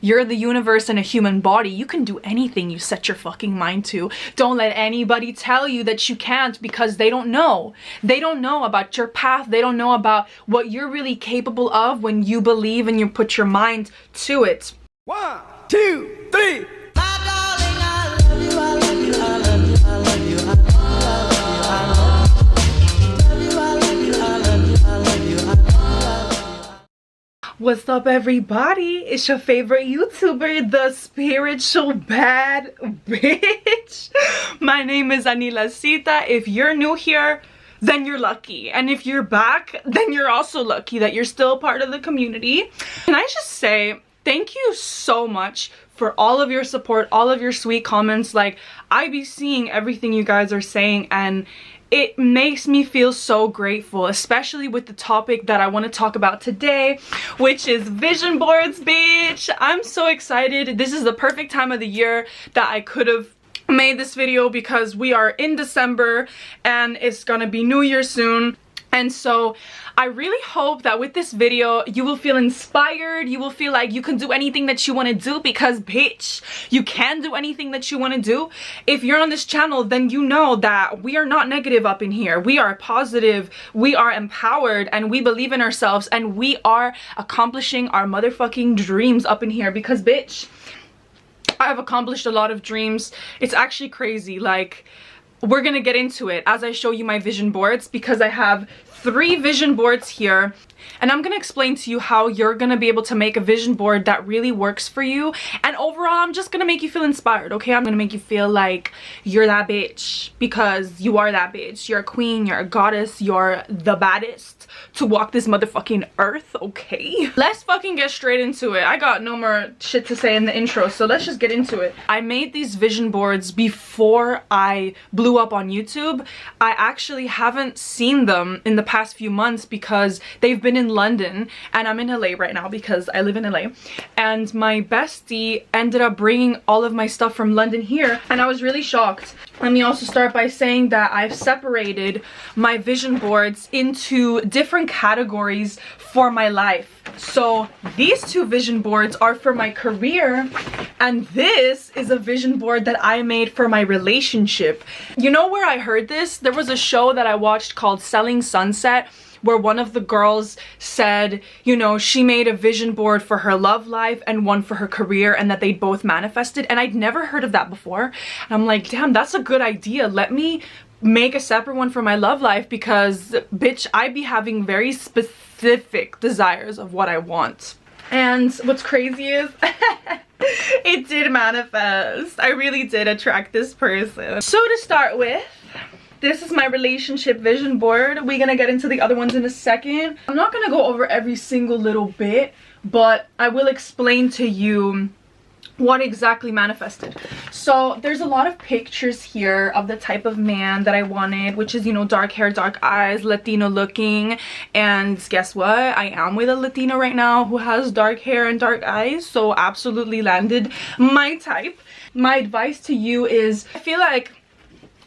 You're the universe in a human body. You can do anything you set your fucking mind to. Don't let anybody tell you that you can't, because they don't know. They don't know about your path. They don't know about what you're really capable of when you believe and you put your mind to it. 1, 2, 3. What's up, everybody? It's your favorite YouTuber, the spiritual bad bitch. My name is Anila Sita. If you're new here, then you're lucky. And if you're back, then you're also lucky that you're still part of the community. Can I just say thank you so much for all of your support, all of your sweet comments. Like, I be seeing everything you guys are saying, and it makes me feel so grateful, especially with the topic that I want to talk about today, which is vision boards, bitch. I'm so excited. This is the perfect time of the year that I could have made this video, because we are in December and it's gonna be New Year soon. And so I really hope that with this video you will feel inspired. You will feel like you can do anything that you want to do, because bitch, you can do anything that you want to do. If you're on this channel, then you know that we are not negative up in here. We are positive, we are empowered, and we believe in ourselves, and we are accomplishing our motherfucking dreams up in here, because bitch, I have accomplished a lot of dreams. It's actually crazy. Like, we're gonna get into it as I show you my vision boards, because I have 3 vision boards here, and I'm gonna explain to you how you're gonna be able to make a vision board that really works for you. And overall, I'm just gonna make you feel inspired, okay? I'm gonna make you feel like you're that bitch, because you are that bitch. You're a queen, you're a goddess, you're the baddest to walk this motherfucking earth, okay? Let's fucking get straight into it. I got no more shit to say in the intro, so let's just get into it. I made these vision boards before I blew up on YouTube. I actually haven't seen them in the past few months because they've been in London, and I'm in LA right now because I live in LA. And my bestie ended up bringing all of my stuff from London here, and I was really shocked. Let me also start by saying that I've separated my vision boards into different categories for my life. So these 2 vision boards are for my career, and this is a vision board that I made for my relationship. You know where I heard this? There was a show that I watched called Selling Sunset, where one of the girls said, you know, she made a vision board for her love life and one for her career, and that they both manifested. And I'd never heard of that before. And I'm like, damn, that's a good idea. Let me make a separate one for my love life, because bitch, I be having very specific desires of what I want. And what's crazy is it did manifest. I really did attract this person. So to start with, this is my relationship vision board. We're gonna get into the other ones in a second. I'm not gonna go over every single little bit, but I will explain to you what exactly manifested. So there's a lot of pictures here of the type of man that I wanted, which is, you know, dark hair, dark eyes, Latino looking. And guess what? I am with a Latino right now who has dark hair and dark eyes, so absolutely landed my type. My advice to you is, I feel like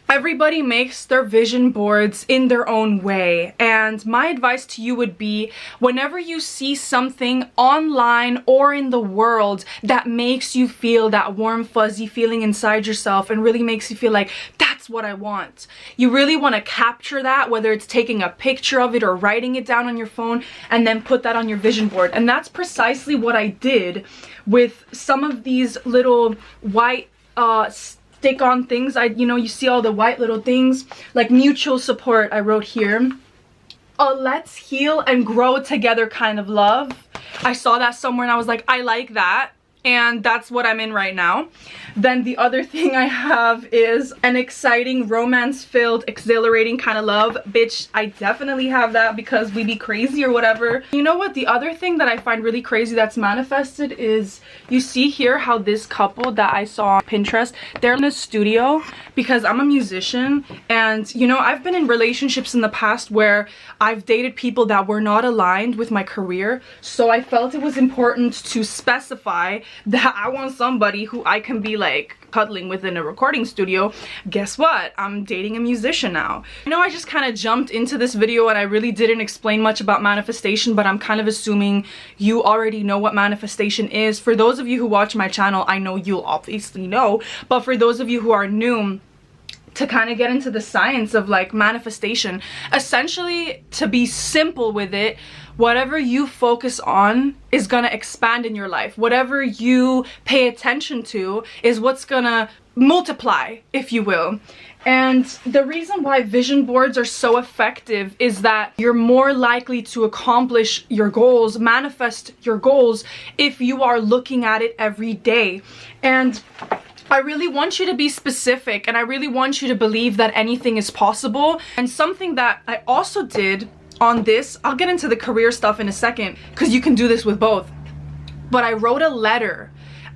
everybody makes their vision boards in their own way, and my advice to you would be, whenever you see something online or in the world that makes you feel that warm fuzzy feeling inside yourself and really makes you feel like that's what I want, you really want to capture that, whether it's taking a picture of it or writing it down on your phone and then put that on your vision board. And that's precisely what I did with some of these little white stick-on things. You know, you see all the white little things, like mutual support. I wrote here, a let's heal and grow together kind of love. I saw that somewhere and I was like, I like that. And that's what I'm in right now. Then the other thing I have is an exciting, romance-filled, exhilarating kind of love. Bitch, I definitely have that, because we be crazy or whatever. You know what? The other thing that I find really crazy that's manifested is, you see here how this couple that I saw on Pinterest, they're in a studio, because I'm a musician. And, you know, I've been in relationships in the past where I've dated people that were not aligned with my career. So I felt it was important to specify that I want somebody who I can be like cuddling with in a recording studio. Guess what? I'm dating a musician now. I know I just kind of jumped into this video and I really didn't explain much about manifestation, but I'm kind of assuming you already know what manifestation is. For those of you who watch my channel, I know you'll obviously know, but for those of you who are new, to kind of get into the science of like manifestation, essentially, to be simple with it, whatever you focus on is gonna expand in your life. Whatever you pay attention to is what's gonna multiply, if you will. And the reason why vision boards are so effective is that you're more likely to accomplish your goals, manifest your goals, if you are looking at it every day. And I really want you to be specific, and I really want you to believe that anything is possible. And something that I also did on this, I'll get into the career stuff in a second, because you can do this with both. But I wrote a letter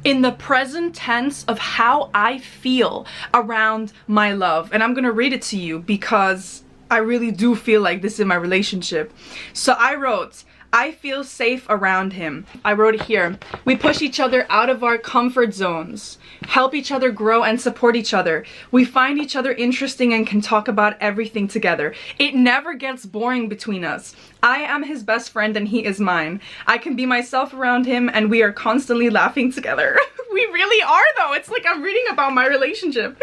in the present tense of how I feel around my love. And I'm gonna read it to you because I really do feel like this in my relationship. So I wrote, I feel safe around him. I wrote it here. We push each other out of our comfort zones, help each other grow and support each other. We find each other interesting and can talk about everything together. It never gets boring between us. I am his best friend and he is mine. I can be myself around him and we are constantly laughing together. We really are though. It's like I'm reading about my relationship.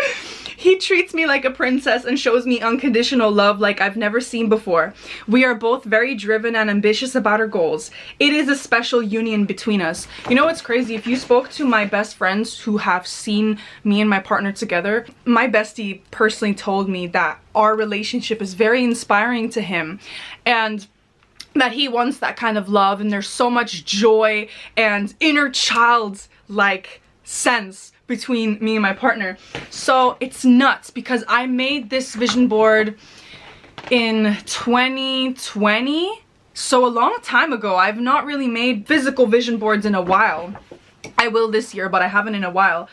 He treats me like a princess and shows me unconditional love like I've never seen before. We are both very driven and ambitious about our goals. It is a special union between us. You know what's crazy? If you spoke to my best friends who have seen me and my partner together, my bestie personally told me that our relationship is very inspiring to him and that he wants that kind of love, and there's so much joy and inner child like sense between me and my partner. So it's nuts because I made this vision board in 2020, so a long time ago. I've not really made physical vision boards in a while. I will this year, but I haven't in a while.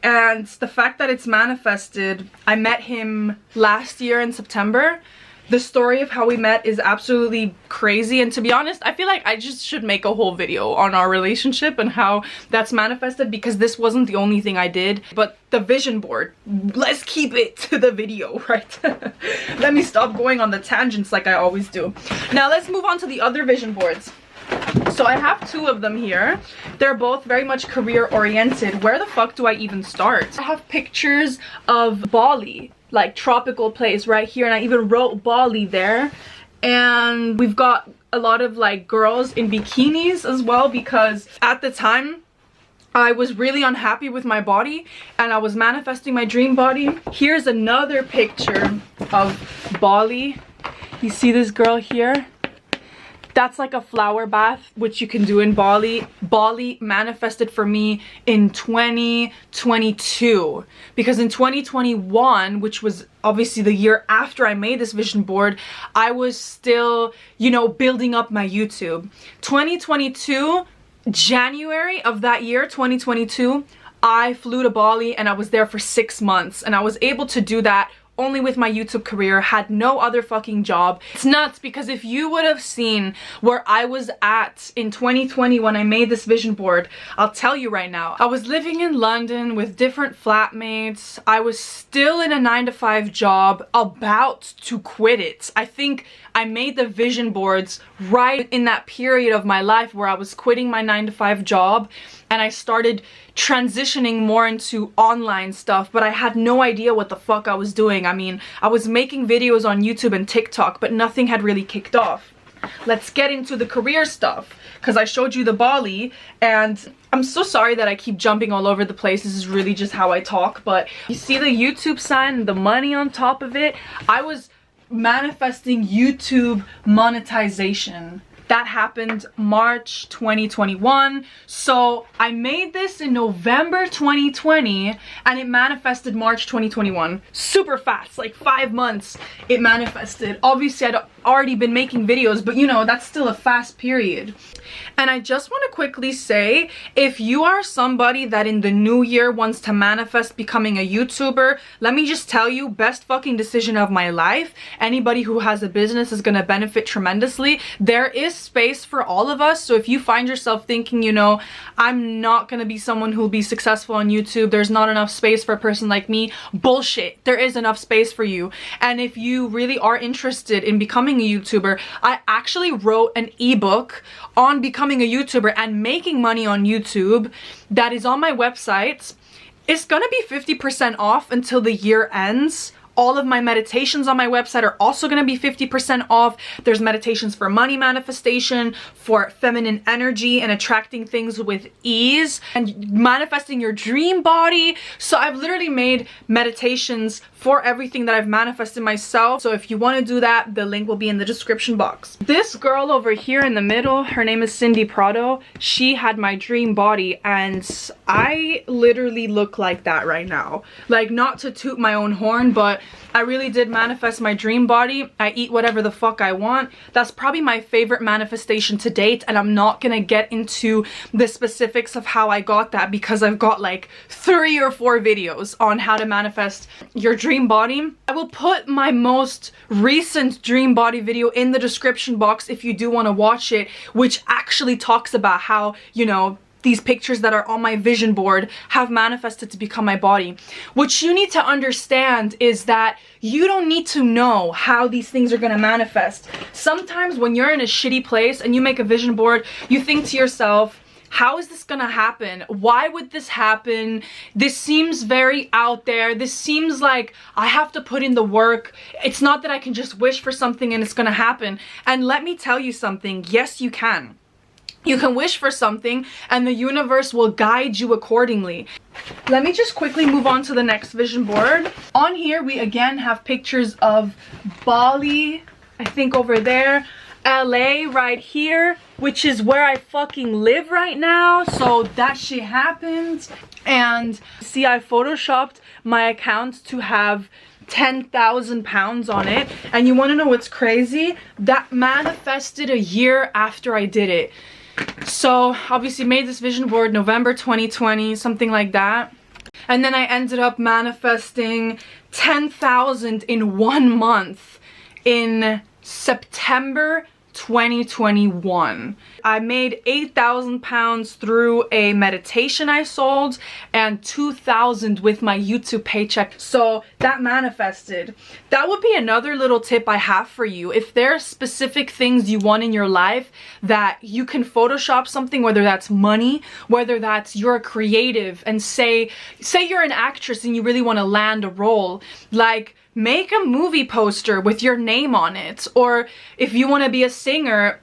And the fact that it's manifested, I met him last year in September. The story of how we met is absolutely crazy, and to be honest, I feel like I just should make a whole video on our relationship and how that's manifested, because this wasn't the only thing I did. But the vision board, let's keep it to the video, right? Let me stop going on the tangents like I always do. Now let's move on to the other vision boards. So I have two of them here. They're both very much career oriented. Where the fuck do I even start? I have pictures of Bali, like tropical place right here, and I even wrote Bali there. And we've got a lot of like girls in bikinis as well, because at the time I was really unhappy with my body and I was manifesting my dream body. Here's another picture of Bali. You see this girl here? That's like a flower bath, which you can do in Bali. Bali manifested for me in 2022. Because in 2021, which was obviously the year after I made this vision board, I was still, you know, building up my YouTube. 2022, January of that year, 2022, I flew to Bali and I was there for 6 months. And I was able to do that only with my YouTube career, had no other fucking job. It's nuts because if you would have seen where I was at in 2020 when I made this vision board, I'll tell you right now, I was living in London with different flatmates. I was still in a 9-to-5 job, about to quit it. I think I made the vision boards right in that period of my life where I was quitting my 9-to-5 job and I started transitioning more into online stuff, but I had no idea what the fuck I was doing. I mean, I was making videos on YouTube and TikTok, but nothing had really kicked off. Let's get into the career stuff, because I showed you the Bali, and I'm so sorry that I keep jumping all over the place. This is really just how I talk, but you see the YouTube sign and the money on top of it? I was manifesting YouTube monetization. That happened March 2021. So I made this in November 2020 and it manifested March 2021. Super fast, like 5 months it manifested. Obviously I'd already been making videos, but you know, that's still a fast period. And I just want to quickly say, if you are somebody that in the new year wants to manifest becoming a YouTuber, let me just tell you, best fucking decision of my life. Anybody who has a business is going to benefit tremendously. There is is space for all of us. So if you find yourself thinking, you know, I'm not gonna be someone who'll be successful on YouTube, there's not enough space for a person like me, bullshit. There is enough space for you. And if you really are interested in becoming a YouTuber, I actually wrote an ebook on becoming a YouTuber and making money on YouTube that is on my website. It's gonna be 50% off until the year ends. All of my meditations on my website are also going to be 50% off. There's meditations for money manifestation, for feminine energy and attracting things with ease, and manifesting your dream body. So I've literally made meditations for everything that I've manifested myself. So if you want to do that, the link will be in the description box. This girl over here in the middle, her name is Cindy Prado. She had my dream body, and I literally look like that right now. Like, not to toot my own horn, but I really did manifest my dream body. I eat whatever the fuck I want. That's probably my favorite manifestation to date, and I'm not gonna get into the specifics of how I got that because I've got like 3 or 4 videos on how to manifest your dream body. I will put my most recent dream body video in the description box if you do want to watch it, which actually talks about how, you know, these pictures that are on my vision board have manifested to become my body. What you need to understand is that you don't need to know how these things are gonna manifest. Sometimes when you're in a shitty place and you make a vision board, you think to yourself, how is this gonna happen? Why would this happen? This seems very out there. This seems like I have to put in the work. It's not that I can just wish for something and it's gonna happen. And let me tell you something, yes, you can. You can wish for something and the universe will guide you accordingly. Let me just quickly move on to the next vision board. On here, we again have pictures of Bali, I think over there, LA right here, which is where I fucking live right now. So that shit happened. And see, I photoshopped my account to have 10,000 pounds on it. And you want to know what's crazy? That manifested a year after I did it. So obviously made this vision board November 2020, something like that. And then I ended up manifesting 10,000 in 1 month in September 2021. I made 8,000 pounds through a meditation I sold and 2,000 with my YouTube paycheck. So that manifested. That would be another little tip I have for you. If there are specific things you want in your life that you can Photoshop something, whether that's money, whether that's you're a creative, and say you're an actress and you really want to land a role, like make a movie poster with your name on it. Or if you want to be a singer,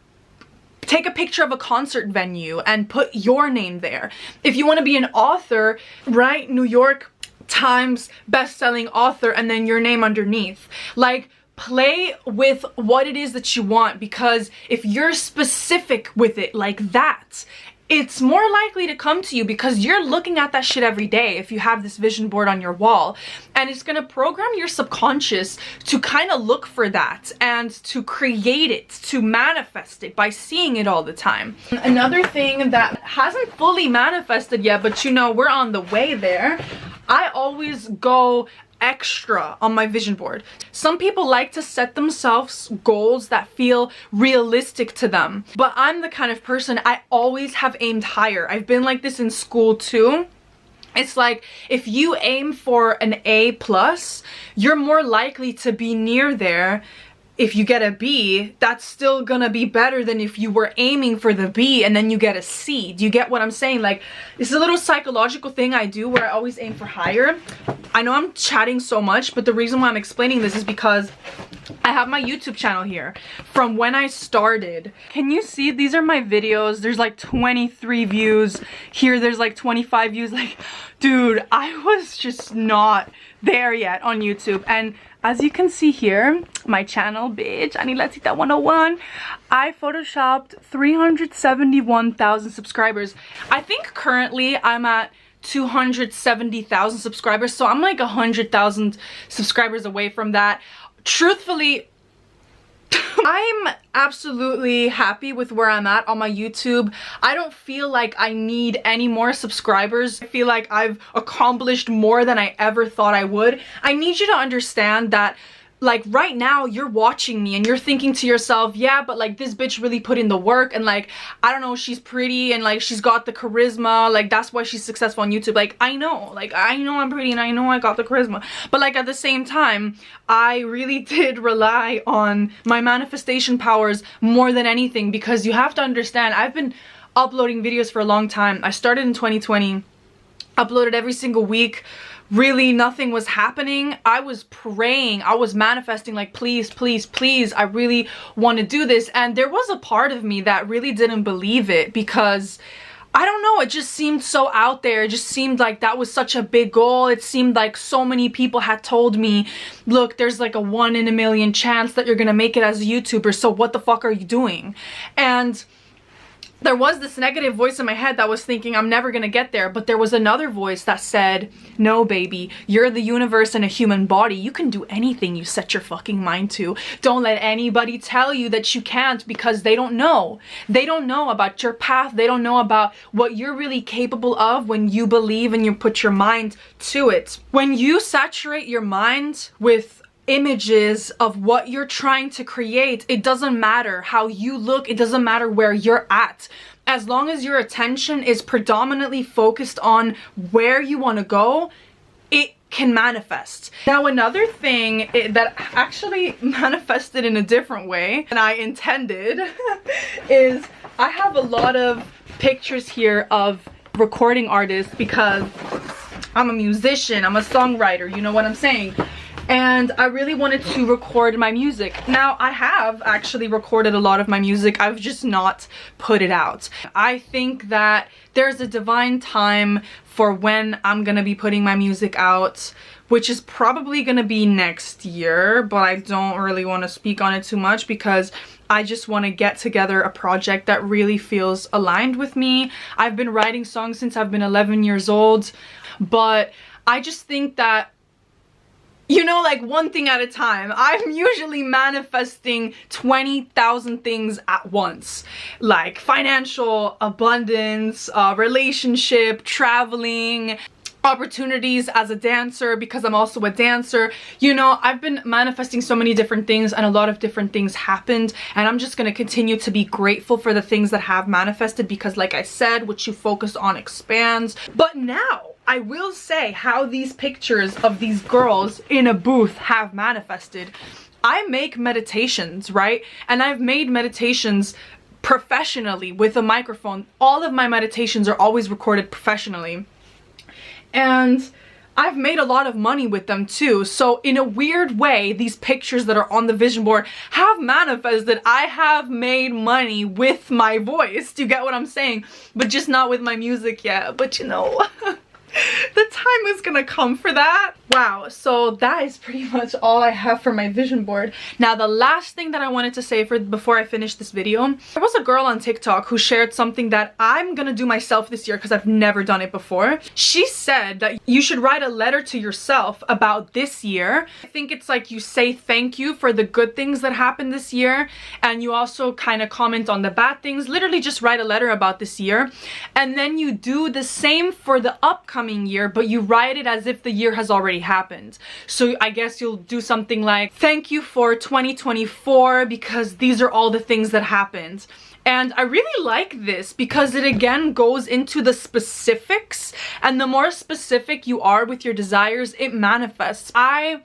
take a picture of a concert venue and put your name there. If you want to be an author, write New York Times best-selling author and then your name underneath. Like, play with what it is that you want, because if you're specific with it like that, it's more likely to come to you because you're looking at that shit every day if you have this vision board on your wall. And it's gonna program your subconscious to kind of look for that and to create it, to manifest it by seeing it all the time. Another thing that hasn't fully manifested yet, but you know, we're on the way there. I always go extra on my vision board. Some people like to set themselves goals that feel realistic to them, but I'm the kind of person, I always have aimed higher. I've been like this in school too. It's like if you aim for an A+, you're more likely to be near there. If you get a B, that's still gonna be better than if you were aiming for the B and then you get a C. Do you get what I'm saying? Like, it's a little psychological thing I do where I always aim for higher. I know I'm chatting so much, but the reason why I'm explaining this is because I have my YouTube channel here from when I started. Can you see? These are my videos. There's like 23 views. Here there's like 25 views. Like, dude, I was just not there yet on YouTube. And as you can see here, my channel, bitch, Anila Sita 101, I photoshopped 371,000 subscribers. I think currently I'm at 270,000 subscribers, so I'm like 100,000 subscribers away from that. Truthfully, I'm absolutely happy with where I'm at on my YouTube. I don't feel like I need any more subscribers. I feel like I've accomplished more than I ever thought I would. I need you to understand that like right now you're watching me and you're thinking to yourself, yeah, but like this bitch really put in the work, and like I don't know, she's pretty and like she's got the charisma, like that's why she's successful on YouTube. Like I know I'm pretty and I know I got the charisma, but like at the same time I really did rely on my manifestation powers more than anything, because you have to understand, I've been uploading videos for a long time. I started in 2020, uploaded every single week. Really nothing was happening. I was praying, I was manifesting, like please, please, please, I really want to do this. And there was a part of me that really didn't believe it, because I don't know, it just seemed so out there. It just seemed like that was such a big goal. It seemed like so many people had told me, look, there's like a 1 in a million chance that you're gonna make it as a YouTuber, so what the fuck are you doing? And there was this negative voice in my head that was thinking I'm never gonna get there, but there was another voice that said, no baby, you're the universe in a human body. You can do anything you set your fucking mind to. Don't let anybody tell you that you can't, because they don't know. They don't know about your path. They don't know about what you're really capable of when you believe and you put your mind to it. When you saturate your mind with images of what you're trying to create, it doesn't matter how you look, it doesn't matter where you're at. As long as your attention is predominantly focused on where you want to go, it can manifest. Now another thing that actually manifested in a different way than I intended is I have a lot of pictures here of recording artists, because I'm a musician, I'm a songwriter, you know what I'm saying? And I really wanted to record my music. Now, I have actually recorded a lot of my music. I've just not put it out. I think that there's a divine time for when I'm gonna be putting my music out, which is probably gonna be next year, but I don't really want to speak on it too much, because I just want to get together a project that really feels aligned with me. I've been writing songs since I've been 11 years old, but I just think that, you know, like one thing at a time. I'm usually manifesting 20,000 things at once, like financial abundance, relationship, traveling, opportunities as a dancer, because I'm also a dancer. You know, I've been manifesting so many different things, and a lot of different things happened, and I'm just gonna continue to be grateful for the things that have manifested, because like I said, what you focus on expands. But now I will say how these pictures of these girls in a booth have manifested. I make meditations, right? And I've made meditations professionally with a microphone. All of my meditations are always recorded professionally. And I've made a lot of money with them too. So in a weird way, these pictures that are on the vision board have manifested. I have made money with my voice. Do you get what I'm saying? But just not with my music yet. But you know, the time is gonna come for that. Wow, so that is pretty much all I have for my vision board. Now the last thing that I wanted to say before I finish this video, there was a girl on TikTok who shared something that I'm gonna do myself this year, because I've never done it before. She said that you should write a letter to yourself about this year. I think it's like you say thank you for the good things that happened this year, and you also kind of comment on the bad things. Literally just write a letter about this year, and then you do the same for the upcoming year, but you write it as if the year has already happened. So I guess you'll do something like, thank you for 2024, because these are all the things that happened. And I really like this, because it again goes into the specifics, and the more specific you are with your desires, it manifests. I'm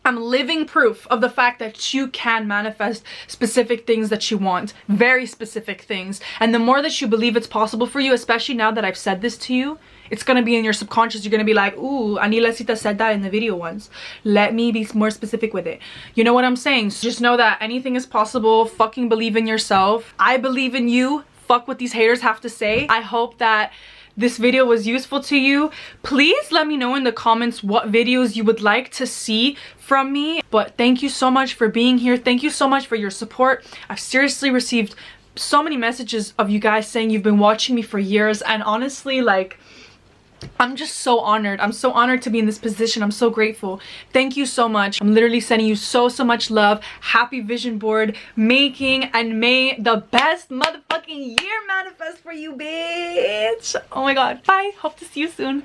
living proof of the fact that you can manifest specific things that you want, very specific things. And the more that you believe it's possible for you, especially now that I've said this to you, it's gonna be in your subconscious. You're gonna be like, ooh, Anila Sita said that in the video once. Let me be more specific with it. You know what I'm saying? So just know that anything is possible. Fucking believe in yourself. I believe in you. Fuck what these haters have to say. I hope that this video was useful to you. Please let me know in the comments what videos you would like to see from me. But thank you so much for being here. Thank you so much for your support. I've seriously received so many messages of you guys saying you've been watching me for years, and honestly, like, I'm just so honored. I'm so honored to be in this position. I'm so grateful. Thank you so much. I'm literally sending you so much love. Happy vision board making, and may the best motherfucking year manifest for you, bitch. Oh my god. Bye. Hope to see you soon.